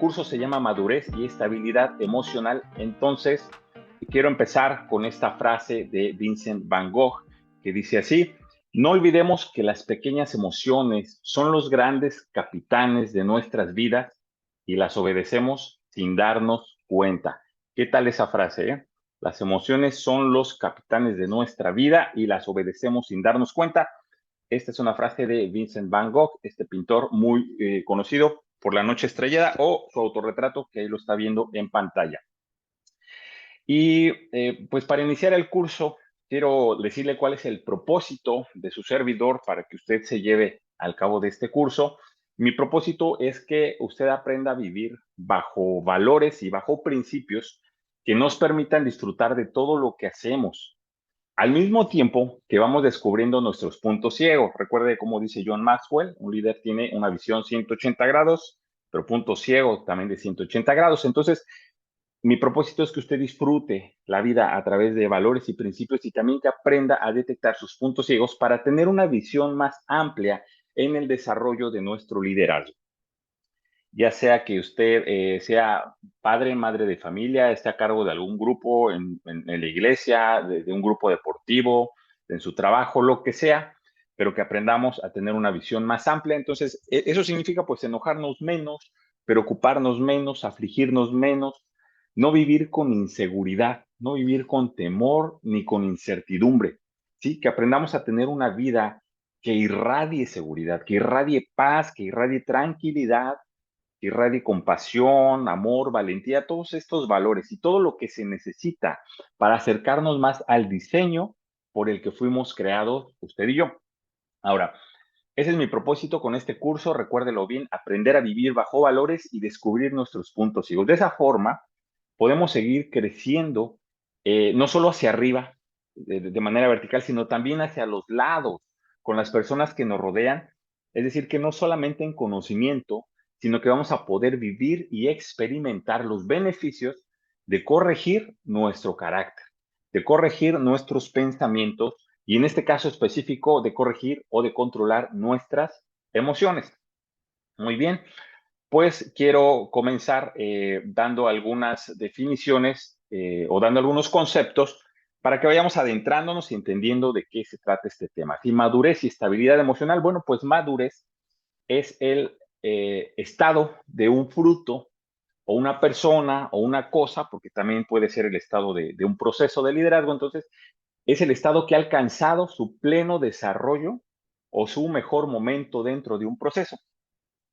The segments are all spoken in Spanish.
curso se llama Madurez y Estabilidad Emocional. Entonces, quiero empezar con esta frase de Vincent Van Gogh, que dice así: no olvidemos que las pequeñas emociones son los grandes capitanes de nuestras vidas y las obedecemos sin darnos cuenta. ¿Qué tal esa frase, eh? Las emociones son los capitanes de nuestra vida y las obedecemos sin darnos cuenta. Esta es una frase de Vincent Van Gogh, este pintor muy conocido por La Noche Estrellada o su autorretrato, que ahí lo está viendo en pantalla. Y pues para iniciar el curso, quiero decirle cuál es el propósito de su servidor para que usted se lleve al cabo de este curso. Mi propósito es que usted aprenda a vivir bajo valores y bajo principios que nos permitan disfrutar de todo lo que hacemos, al mismo tiempo que vamos descubriendo nuestros puntos ciegos. Recuerde cómo dice John Maxwell: un líder tiene una visión 180 grados, pero punto ciego también de 180 grados. Entonces, mi propósito es que usted disfrute la vida a través de valores y principios y también que aprenda a detectar sus puntos ciegos para tener una visión más amplia en el desarrollo de nuestro liderazgo. Ya sea que usted sea padre, madre de familia, esté a cargo de algún grupo en la iglesia, de un grupo deportivo, en su trabajo, lo que sea, pero que aprendamos a tener una visión más amplia. Entonces, eso significa pues enojarnos menos, preocuparnos menos, afligirnos menos, no vivir con inseguridad, no vivir con temor ni con incertidumbre, ¿sí? Que aprendamos a tener una vida que irradie seguridad, que irradie paz, que irradie tranquilidad, irradie compasión, amor, valentía, todos estos valores y todo lo que se necesita para acercarnos más al diseño por el que fuimos creados usted y yo. Ahora, ese es mi propósito con este curso. Recuérdelo bien: aprender a vivir bajo valores y descubrir nuestros puntos ciegos. De esa forma, podemos seguir creciendo, no solo hacia arriba, de manera vertical, sino también hacia los lados, con las personas que nos rodean. Es decir, que no solamente en conocimiento, sino que vamos a poder vivir y experimentar los beneficios de corregir nuestro carácter, de corregir nuestros pensamientos y, en este caso específico, de corregir o de controlar nuestras emociones. Muy bien, pues quiero comenzar dando algunas definiciones o dando algunos conceptos para que vayamos adentrándonos y entendiendo de qué se trata este tema. Y madurez y estabilidad emocional. Bueno, pues madurez es el estado de un fruto o una persona o una cosa, porque también puede ser el estado de un proceso de liderazgo. Entonces, es el estado que ha alcanzado su pleno desarrollo o su mejor momento dentro de un proceso.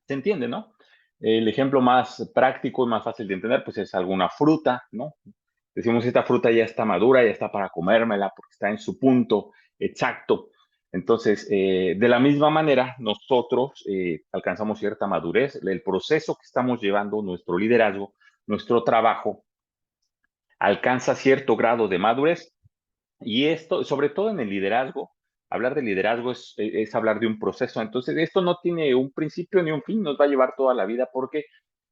¿Se entiende, no? El ejemplo más práctico y más fácil de entender, pues es alguna fruta, ¿no? Decimos: esta fruta ya está madura, ya está para comérmela porque está en su punto exacto. Entonces, de la misma manera, nosotros alcanzamos cierta madurez. El proceso que estamos llevando, nuestro liderazgo, nuestro trabajo, alcanza cierto grado de madurez. Y esto, sobre todo en el liderazgo, hablar de liderazgo es hablar de un proceso. Entonces, esto no tiene un principio ni un fin, nos va a llevar toda la vida porque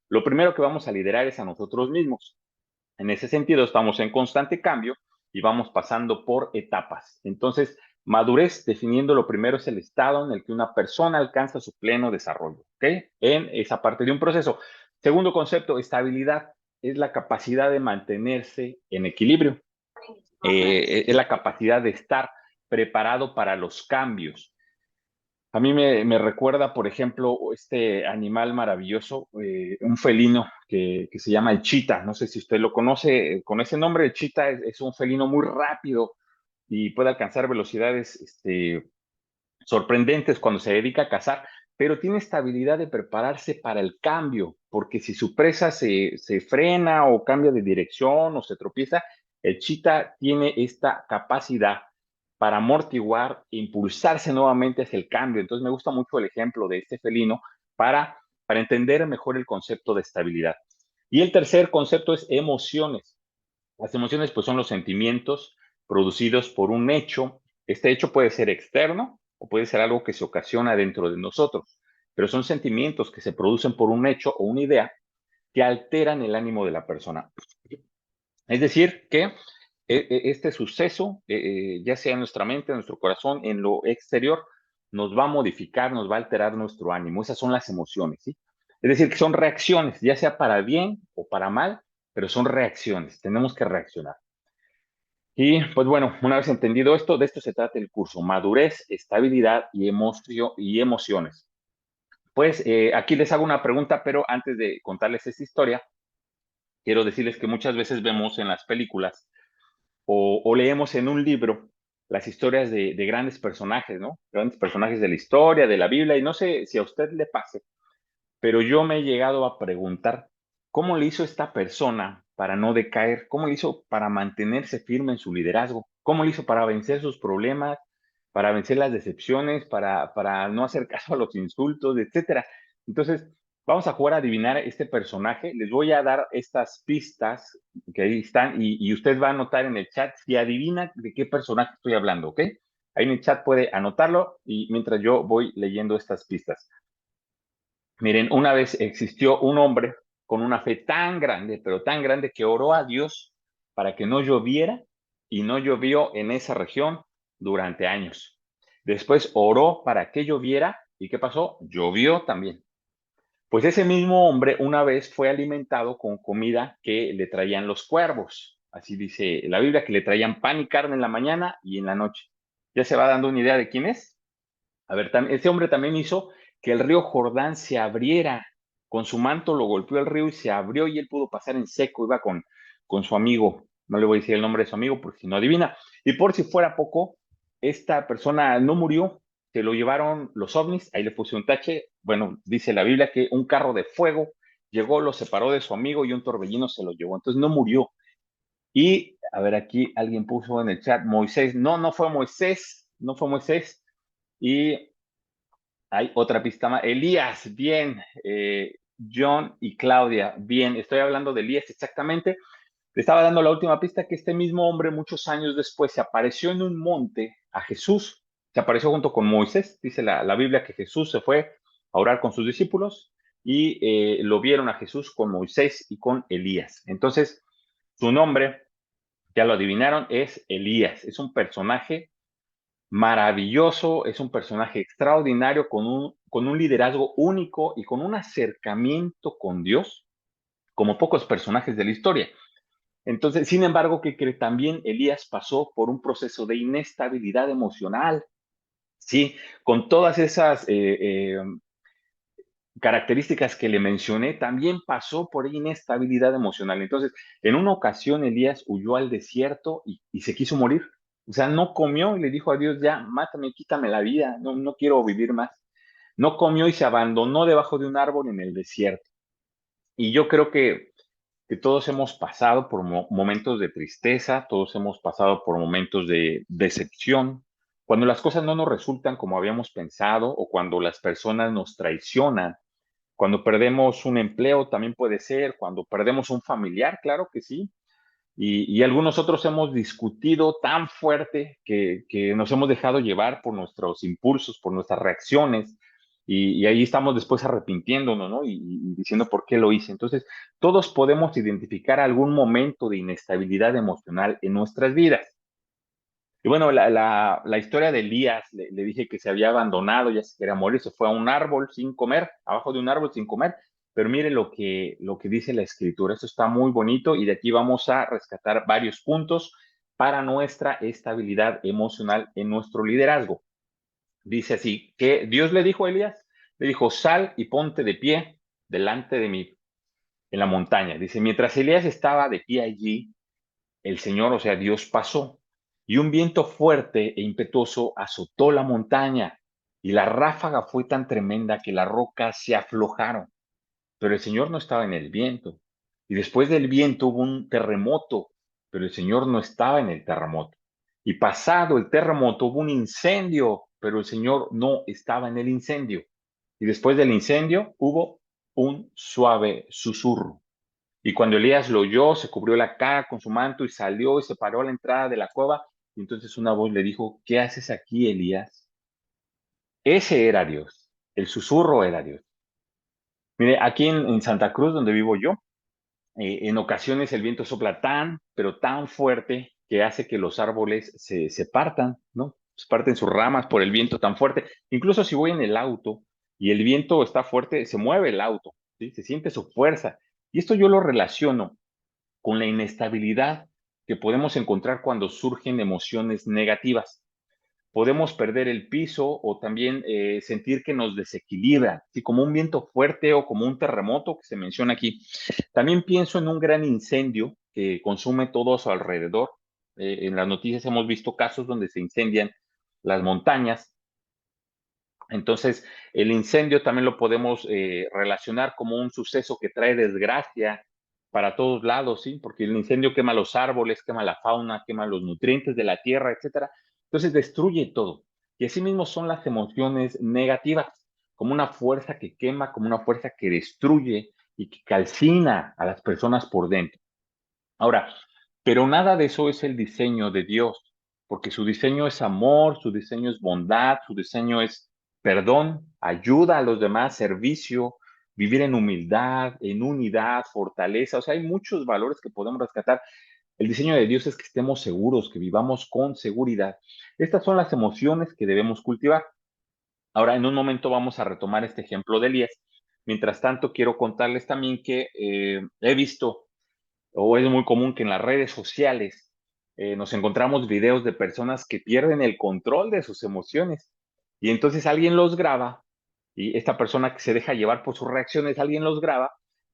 lo primero que vamos a liderar es a nosotros mismos. En ese sentido, estamos en constante cambio y vamos pasando por etapas. Entonces, madurez, definiendo lo primero, es el estado en el que una persona alcanza su pleno desarrollo, ¿ok? En esa parte de un proceso. Segundo concepto: estabilidad, es la capacidad de mantenerse en equilibrio. Es la capacidad de estar preparado para los cambios. A mí me recuerda, por ejemplo, este animal maravilloso, un felino que se llama el chita. No sé si usted lo conoce con ese nombre. El chita es un felino muy rápido y puede alcanzar velocidades sorprendentes cuando se dedica a cazar, pero tiene esta habilidad de prepararse para el cambio, porque si su presa se frena o cambia de dirección o se tropieza, el chita tiene esta capacidad para amortiguar e impulsarse nuevamente hacia el cambio. Entonces me gusta mucho el ejemplo de este felino para entender mejor el concepto de estabilidad. Y el tercer concepto es emociones. Las emociones pues son los sentimientos producidos por un hecho. Este hecho puede ser externo o puede ser algo que se ocasiona dentro de nosotros, pero son sentimientos que se producen por un hecho o una idea que alteran el ánimo de la persona. Es decir, que este suceso, ya sea en nuestra mente, en nuestro corazón, en lo exterior, nos va a modificar, nos va a alterar nuestro ánimo. Esas son las emociones, ¿sí? Es decir, que son reacciones, ya sea para bien o para mal, pero son reacciones, tenemos que reaccionar. Y pues bueno, una vez entendido esto, de esto se trata el curso, madurez, estabilidad y emociones. Pues aquí les hago una pregunta, pero antes de contarles esta historia, quiero decirles que muchas veces vemos en las películas o leemos en un libro las historias de grandes personajes, ¿no? Grandes personajes de la historia, de la Biblia, y no sé si a usted le pase, pero yo me he llegado a preguntar, ¿cómo le hizo esta persona para no decaer? ¿Cómo le hizo para mantenerse firme en su liderazgo? ¿Cómo le hizo para vencer sus problemas, para vencer las decepciones, para no hacer caso a los insultos, etcétera? Entonces, vamos a jugar a adivinar este personaje. Les voy a dar estas pistas que ahí están y usted va a anotar en el chat si adivina de qué personaje estoy hablando, ¿ok? Ahí en el chat puede anotarlo y mientras yo voy leyendo estas pistas. Miren, una vez existió un hombre con una fe tan grande, pero tan grande que oró a Dios para que no lloviera y no llovió en esa región durante años. Después oró para que lloviera y ¿qué pasó? Llovió también. Pues ese mismo hombre una vez fue alimentado con comida que le traían los cuervos. Así dice la Biblia, que le traían pan y carne en la mañana y en la noche. ¿Ya se va dando una idea de quién es? A ver, ese hombre también hizo que el río Jordán se abriera. Con su manto lo golpeó el río y se abrió y él pudo pasar en seco. Iba con su amigo. No le voy a decir el nombre de su amigo porque si no adivina. Y por si fuera poco, esta persona no murió. Se lo llevaron los ovnis. Ahí le puse un tache. Bueno, dice la Biblia que un carro de fuego llegó, lo separó de su amigo y un torbellino se lo llevó. Entonces no murió. Y a ver, aquí alguien puso en el chat Moisés. No, no fue Moisés. No fue Moisés. Y hay otra pista más. Elías, bien. John y Claudia, bien. Estoy hablando de Elías exactamente. Le estaba dando la última pista que este mismo hombre muchos años después se apareció en un monte a Jesús. Se apareció junto con Moisés. Dice la Biblia que Jesús se fue a orar con sus discípulos y lo vieron a Jesús con Moisés y con Elías. Entonces, su nombre, ya lo adivinaron, es Elías. Es un personaje maravilloso, es un personaje extraordinario con un liderazgo único y con un acercamiento con Dios como pocos personajes de la historia. Entonces, sin embargo, que cree también Elías pasó por un proceso de inestabilidad emocional, ¿sí? Con todas esas características que le mencioné, también pasó por inestabilidad emocional. Entonces, en una ocasión, Elías huyó al desierto y se quiso morir. O sea, no comió y le dijo a Dios, ya, mátame, quítame la vida, no, no quiero vivir más. No comió y se abandonó debajo de un árbol en el desierto. Y yo creo que todos hemos pasado por momentos de tristeza, todos hemos pasado por momentos de decepción, cuando las cosas no nos resultan como habíamos pensado o cuando las personas nos traicionan, cuando perdemos un empleo también puede ser, cuando perdemos un familiar, claro que sí. Y algunos otros hemos discutido tan fuerte que nos hemos dejado llevar por nuestros impulsos, por nuestras reacciones, y ahí estamos después arrepintiéndonos, ¿no? Y diciendo por qué lo hice. Entonces, todos podemos identificar algún momento de inestabilidad emocional en nuestras vidas. Y bueno, la historia de Elías, le dije que se había abandonado, ya se quería morir, se fue a un árbol sin comer, abajo de un árbol sin comer, pero mire lo que dice la escritura, esto está muy bonito y de aquí vamos a rescatar varios puntos para nuestra estabilidad emocional en nuestro liderazgo. Dice así, que Dios le dijo a Elías, le dijo, sal y ponte de pie delante de mí en la montaña. Dice, mientras Elías estaba de pie allí, el Señor, o sea, Dios pasó, y un viento fuerte e impetuoso azotó la montaña, y la ráfaga fue tan tremenda que las rocas se aflojaron, pero el Señor no estaba en el viento. Y después del viento hubo un terremoto, pero el Señor no estaba en el terremoto. Y pasado el terremoto hubo un incendio, pero el Señor no estaba en el incendio. Y después del incendio hubo un suave susurro. Y cuando Elías lo oyó, se cubrió la cara con su manto y salió y se paró a la entrada de la cueva. Y entonces una voz le dijo, ¿qué haces aquí, Elías? Ese era Dios. El susurro era Dios. Mire, aquí en Santa Cruz, donde vivo yo, en ocasiones el viento sopla tan, pero tan fuerte que hace que los árboles se partan, ¿no? Se parten sus ramas por el viento tan fuerte. Incluso si voy en el auto y el viento está fuerte, se mueve el auto. ¿sí? Se siente su fuerza. Y esto yo lo relaciono con la inestabilidad que podemos encontrar cuando surgen emociones negativas. Podemos perder el piso o también sentir que nos desequilibra, ¿sí? Como un viento fuerte o como un terremoto que se menciona aquí. También pienso en un gran incendio que consume todo a su alrededor. En las noticias hemos visto casos donde se incendian las montañas. Entonces, el incendio también lo podemos relacionar como un suceso que trae desgracia para todos lados, ¿sí? Porque el incendio quema los árboles, quema la fauna, quema los nutrientes de la tierra, etcétera. Entonces, destruye todo. Y asimismo son las emociones negativas, como una fuerza que quema, como una fuerza que destruye y que calcina a las personas por dentro. Ahora, pero nada de eso es el diseño de Dios, porque su diseño es amor, su diseño es bondad, su diseño es perdón, ayuda a los demás, servicio, vivir en humildad, en unidad, fortaleza. O sea, hay muchos valores que podemos rescatar. El diseño de Dios es que estemos seguros, que vivamos con seguridad. Estas son las emociones que debemos cultivar. Ahora, en un momento vamos a retomar este ejemplo de Elías. Mientras tanto, quiero contarles también que he visto o es muy común que en las redes sociales nos encontramos videos de personas que pierden el control de sus emociones y entonces alguien los graba y esta persona que se deja llevar por sus reacciones, alguien los graba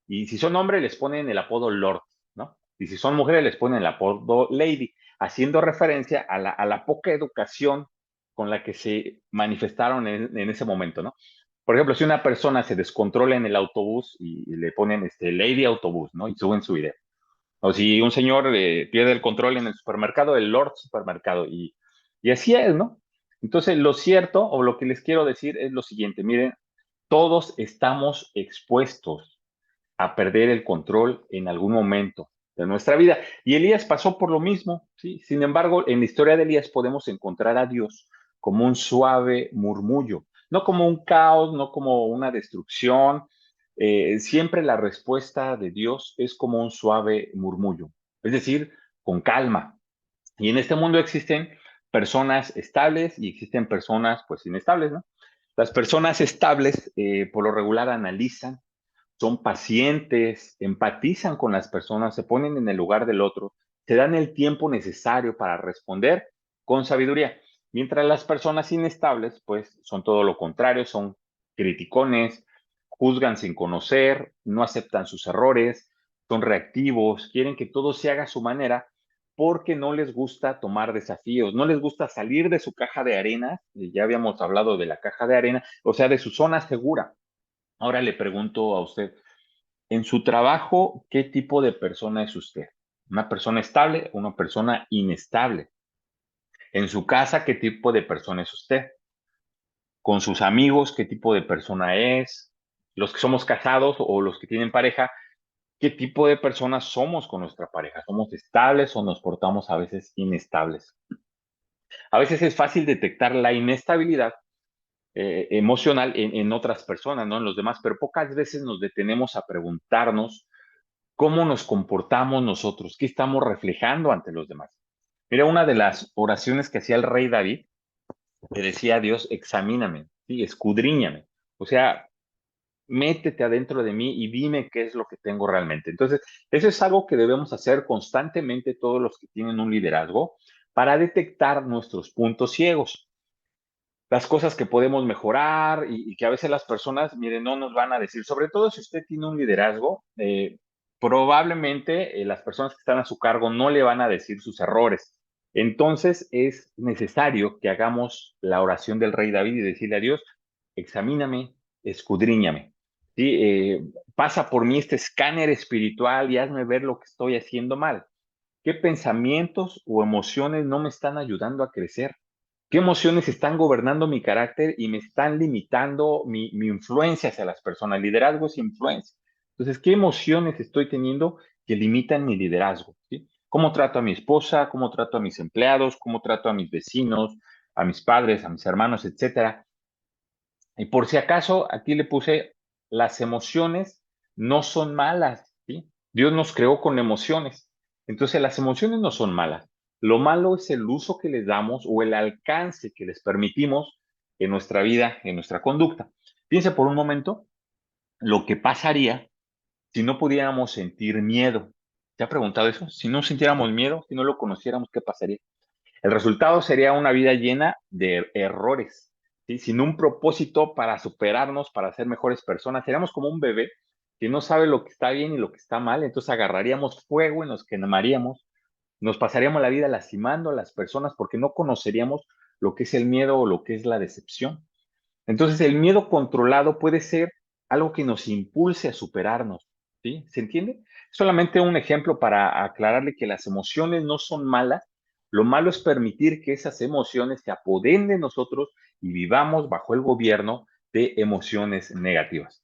y si son hombres les ponen el apodo Lord, ¿no? Y si son mujeres les ponen el apodo Lady, haciendo referencia a la poca educación con la que se manifestaron en ese momento, ¿no? Por ejemplo, si una persona se descontrola en el autobús y le ponen Lady Autobús, ¿no? Y suben su video. O si un señor pierde el control en el supermercado, el Lord Supermercado. Y así es, ¿no? Entonces, lo cierto o lo que les quiero decir es lo siguiente, miren, todos estamos expuestos a perder el control en algún momento de nuestra vida. Y Elías pasó por lo mismo, ¿sí? Sin embargo, en la historia de Elías podemos encontrar a Dios como un suave murmullo, no como un caos, no como una destrucción. Siempre la respuesta de Dios es como un suave murmullo, es decir, con calma. Y en este mundo existen personas estables y existen personas pues inestables, ¿no? Las personas estables por lo regular analizan, son pacientes, empatizan con las personas, se ponen en el lugar del otro, se dan el tiempo necesario para responder con sabiduría. Mientras las personas inestables, pues son todo lo contrario, son criticones, juzgan sin conocer, no aceptan sus errores, son reactivos, quieren que todo se haga a su manera porque no les gusta tomar desafíos, no les gusta salir de su caja de arena, ya habíamos hablado de la caja de arena, o sea, de su zona segura. Ahora le pregunto a usted, en su trabajo, ¿qué tipo de persona es usted? ¿Una persona estable o una persona inestable? En su casa, ¿qué tipo de persona es usted? Con sus amigos, ¿qué tipo de persona es? Los que somos casados o los que tienen pareja, ¿qué tipo de personas somos con nuestra pareja? ¿Somos estables o nos portamos a veces inestables? A veces es fácil detectar la inestabilidad emocional en otras personas, ¿no? En los demás, pero pocas veces nos detenemos a preguntarnos cómo nos comportamos nosotros, qué estamos reflejando ante los demás. Mira, una de las oraciones que hacía el rey David, le decía a Dios, examíname, ¿sí? Escudriñame. O sea, métete adentro de mí y dime qué es lo que tengo realmente. Entonces, eso es algo que debemos hacer constantemente todos los que tienen un liderazgo para detectar nuestros puntos ciegos, las cosas que podemos mejorar y que a veces las personas, miren, no nos van a decir, sobre todo si usted tiene un liderazgo, probablemente las personas que están a su cargo no le van a decir sus errores. Entonces es necesario que hagamos la oración del rey David y decirle a Dios, examíname, escudriñame. ¿Sí? Pasa por mí este escáner espiritual y hazme ver lo que estoy haciendo mal. ¿Qué pensamientos o emociones no me están ayudando a crecer? ¿Qué emociones están gobernando mi carácter y me están limitando mi influencia hacia las personas? Liderazgo es influencia. Entonces, ¿qué emociones estoy teniendo que limitan mi liderazgo? ¿Sí? ¿Cómo trato a mi esposa? ¿Cómo trato a mis empleados? ¿Cómo trato a mis vecinos, a mis padres, a mis hermanos, etcétera? Y por si acaso, aquí le puse, las emociones no son malas, ¿sí? Dios nos creó con emociones. Entonces, las emociones no son malas. Lo malo es el uso que les damos o el alcance que les permitimos en nuestra vida, en nuestra conducta. Piense por un momento, lo que pasaría si no pudiéramos sentir miedo. ¿Te ha preguntado eso? Si no sintiéramos miedo, si no lo conociéramos, ¿qué pasaría? El resultado sería una vida llena de errores, ¿sí? Sin un propósito para superarnos, para ser mejores personas. Seríamos como un bebé que no sabe lo que está bien y lo que está mal, entonces agarraríamos fuego y nos quemaríamos, nos pasaríamos la vida lastimando a las personas porque no conoceríamos lo que es el miedo o lo que es la decepción. Entonces, el miedo controlado puede ser algo que nos impulse a superarnos, ¿sí? ¿Se entiende? Solamente un ejemplo para aclararle que las emociones no son malas. Lo malo es permitir que esas emociones se apoderen de nosotros y vivamos bajo el gobierno de emociones negativas.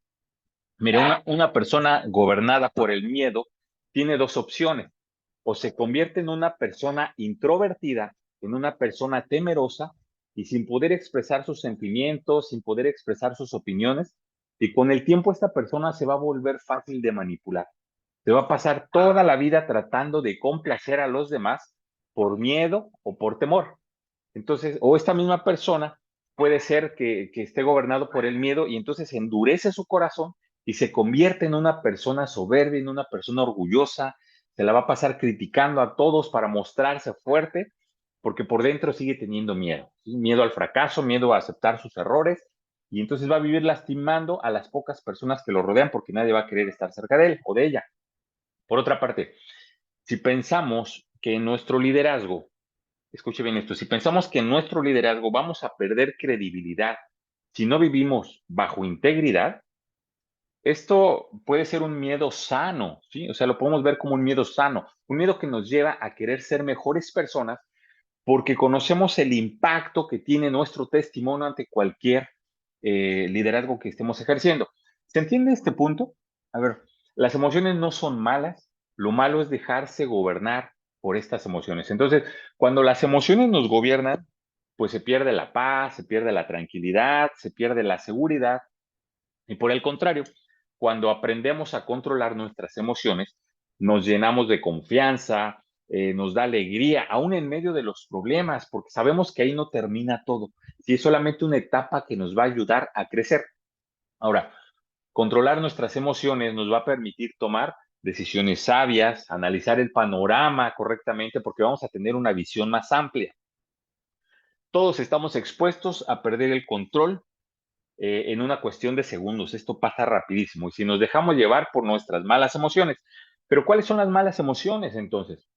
Mira, una persona gobernada por el miedo tiene dos opciones. O se convierte en una persona introvertida, en una persona temerosa y sin poder expresar sus sentimientos, sin poder expresar sus opiniones. Y con el tiempo esta persona se va a volver fácil de manipular. Se va a pasar toda la vida tratando de complacer a los demás por miedo o por temor. Entonces, o esta misma persona puede ser que esté gobernado por el miedo y entonces endurece su corazón y se convierte en una persona soberbia, en una persona orgullosa, se la va a pasar criticando a todos para mostrarse fuerte, porque por dentro sigue teniendo miedo, ¿sí? Miedo al fracaso, miedo a aceptar sus errores, y entonces va a vivir lastimando a las pocas personas que lo rodean porque nadie va a querer estar cerca de él o de ella. Por otra parte, si pensamos que nuestro liderazgo, escuche bien esto, si pensamos que en nuestro liderazgo vamos a perder credibilidad si no vivimos bajo integridad, esto puede ser un miedo sano, ¿sí? O sea, lo podemos ver como un miedo sano, un miedo que nos lleva a querer ser mejores personas porque conocemos el impacto que tiene nuestro testimonio ante cualquier liderazgo que estemos ejerciendo. ¿Se entiende este punto? A ver, las emociones no son malas, lo malo es dejarse gobernar por estas emociones. Entonces, cuando las emociones nos gobiernan, pues se pierde la paz, se pierde la tranquilidad, se pierde la seguridad. Y por el contrario, cuando aprendemos a controlar nuestras emociones, nos llenamos de confianza, nos da alegría, aún en medio de los problemas, porque sabemos que ahí no termina todo. Si es solamente una etapa que nos va a ayudar a crecer. Ahora, controlar nuestras emociones nos va a permitir tomar decisiones sabias, analizar el panorama correctamente, porque vamos a tener una visión más amplia. Todos estamos expuestos a perder el control en una cuestión de segundos. Esto pasa rapidísimo y si nos dejamos llevar por nuestras malas emociones. Pero ¿cuáles son las malas emociones entonces?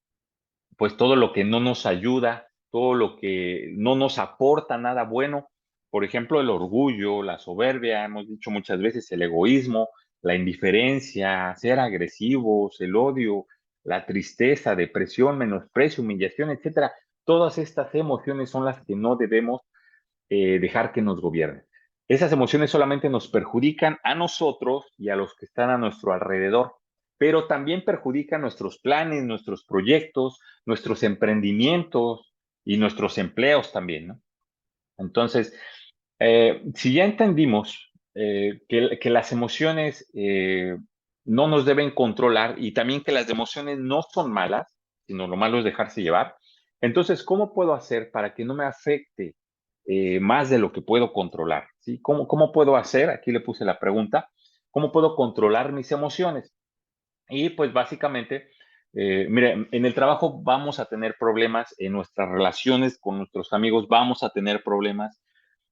Pues todo lo que no nos ayuda, todo lo que no nos aporta nada bueno. Por ejemplo, el orgullo, la soberbia, hemos dicho muchas veces, el egoísmo, la indiferencia, ser agresivos, el odio, la tristeza, depresión, menosprecio, humillación, etcétera. Todas estas emociones son las que no debemos dejar que nos gobiernen. Esas emociones solamente nos perjudican a nosotros y a los que están a nuestro alrededor, pero también perjudican nuestros planes, nuestros proyectos, nuestros emprendimientos y nuestros empleos también, ¿no? Entonces, si ya entendimos que las emociones no nos deben controlar y también que las emociones no son malas, sino lo malo es dejarse llevar, entonces, ¿cómo puedo hacer para que no me afecte más de lo que puedo controlar? ¿Sí? ¿Cómo puedo hacer? Aquí le puse la pregunta, ¿cómo puedo controlar mis emociones? Y pues básicamente, mire, en el trabajo vamos a tener problemas, en nuestras relaciones con nuestros amigos vamos a tener problemas,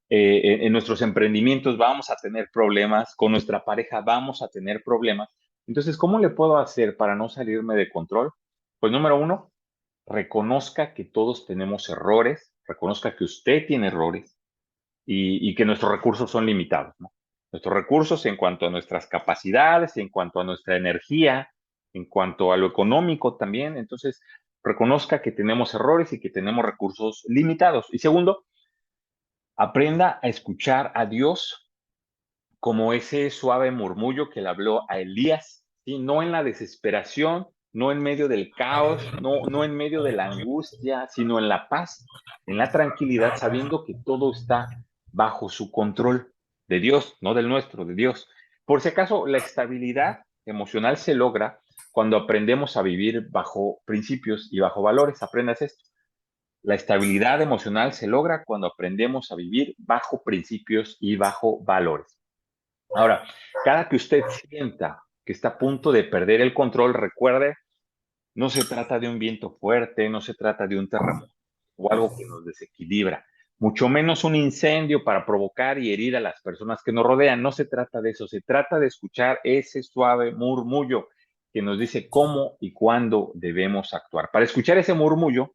en nuestros emprendimientos vamos a tener problemas, con nuestra pareja vamos a tener problemas. Entonces, ¿cómo le puedo hacer para no salirme de control? Pues número uno, reconozca que todos tenemos errores, reconozca que usted tiene errores y que nuestros recursos son limitados, ¿no? Nuestros recursos en cuanto a nuestras capacidades, en cuanto a nuestra energía, en cuanto a lo económico también. Entonces, reconozca que tenemos errores y que tenemos recursos limitados. Y segundo, aprenda a escuchar a Dios como ese suave murmullo que le habló a Elías, ¿sí? No en la desesperación, no en medio del caos, no en medio de la angustia, sino en la paz, en la tranquilidad, sabiendo que todo está bajo su control de Dios, no del nuestro, de Dios. Por si acaso, la estabilidad emocional se logra cuando aprendemos a vivir bajo principios y bajo valores. Aprendas esto. La estabilidad emocional se logra cuando aprendemos a vivir bajo principios y bajo valores. Ahora, cada que usted sienta que está a punto de perder el control, recuerde, no se trata de un viento fuerte, no se trata de un terremoto o algo que nos desequilibra, mucho menos un incendio para provocar y herir a las personas que nos rodean. No se trata de eso, se trata de escuchar ese suave murmullo que nos dice cómo y cuándo debemos actuar. Para escuchar ese murmullo,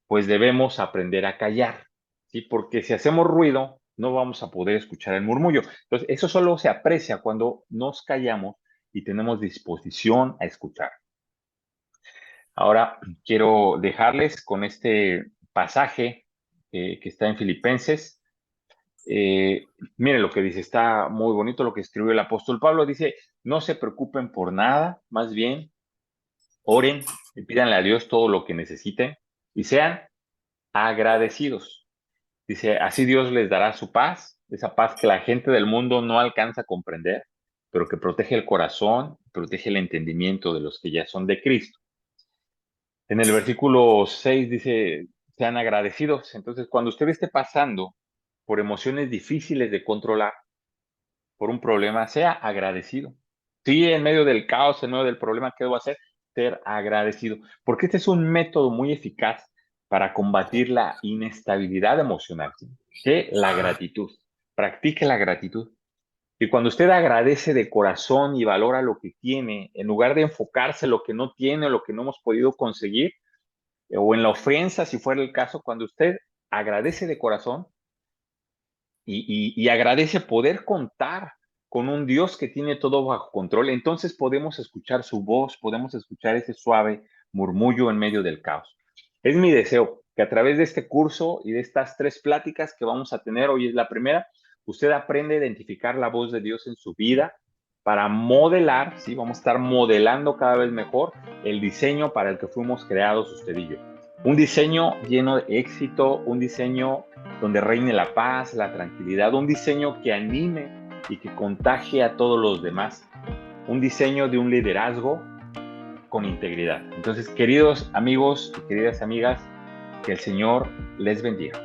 pues debemos aprender a callar, ¿sí? Porque si hacemos ruido, no vamos a poder escuchar el murmullo. Entonces, eso solo se aprecia cuando nos callamos y tenemos disposición a escuchar. Ahora quiero dejarles con este pasaje que está en Filipenses. Miren lo que dice, está muy bonito lo que escribió el apóstol Pablo. Dice, no se preocupen por nada, más bien oren y pídanle a Dios todo lo que necesiten y sean agradecidos. Dice, así Dios les dará su paz, esa paz que la gente del mundo no alcanza a comprender, pero que protege el corazón, protege el entendimiento de los que ya son de Cristo. En el versículo 6 dice, sean agradecidos. Entonces, cuando usted esté pasando por emociones difíciles de controlar, por un problema, sea agradecido. Sí, en medio del caos, en medio del problema, ¿qué debo hacer? Ser agradecido. Porque este es un método muy eficaz para combatir la inestabilidad emocional, ¿sí? Que la gratitud. Practique la gratitud. Y cuando usted agradece de corazón y valora lo que tiene, en lugar de enfocarse en lo que no tiene o lo que no hemos podido conseguir, o en la ofensa, si fuera el caso, cuando usted agradece de corazón y agradece poder contar con un Dios que tiene todo bajo control, entonces podemos escuchar su voz, podemos escuchar ese suave murmullo en medio del caos. Es mi deseo que a través de este curso y de estas 3 pláticas que vamos a tener, hoy es la primera, usted aprende a identificar la voz de Dios en su vida para modelar, ¿sí? Vamos a estar modelando cada vez mejor el diseño para el que fuimos creados usted y yo. Un diseño lleno de éxito, un diseño donde reine la paz, la tranquilidad, un diseño que anime y que contagie a todos los demás, un diseño de un liderazgo con integridad. Entonces, queridos amigos y queridas amigas, que el Señor les bendiga.